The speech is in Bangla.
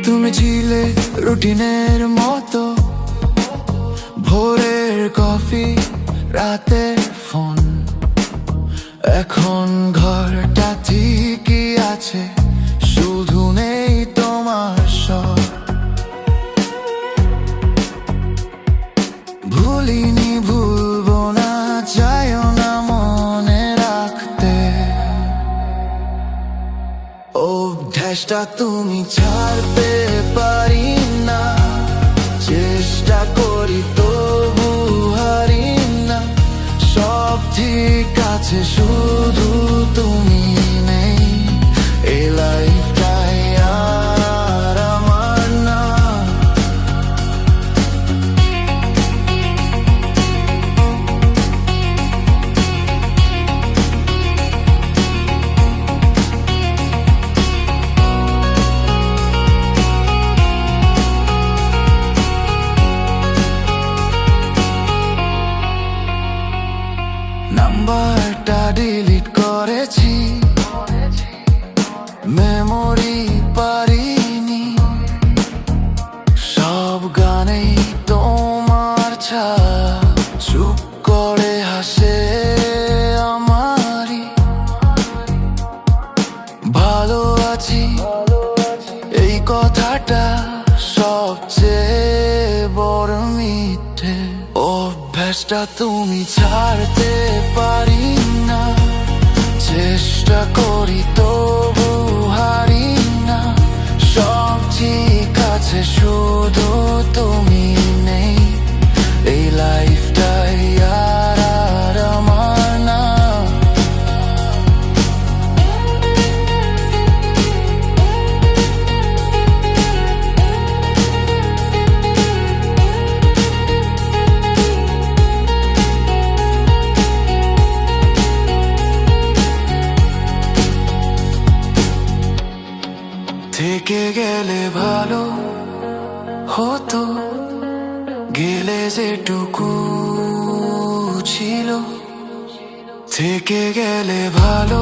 তুমি ছিলে রুটিনের মতো, ভোরের কফি, রাতের ফোন। এখন ঘরটা ঠিকই আছে, শুধু নেই তোমার স্বর। ভুলিনি, ভুলবো না, চাইও না মনে রাখতে। অভ্যাসটা তুমি ছাড়তে পারি না, চেষ্টা করি তবু হারি না। সব ঠিক আছে, শুধু তুমি নেই। এই লাইফটাই আর আমার না। নাম্বারটা ডিলিট করেছি, মেমোরি পারিনি। সব গানেই তোমার ছাপ, চুপ করে হাসে আমারই। ভালো আছি এই কথাটা সবচেয়ে বড় মিথ্যে। অভ্যাসটা তুমি ছাড়তে পারি না, চেষ্টা করি তবু হারি না। সব ঠিক আছে, শুধু তুমি নেই। এই লাইফটাই আর আমার না। থেকে গেলে ভালো হতো, গেলে যেটুকু ছিল। থেকে গেলে ভালো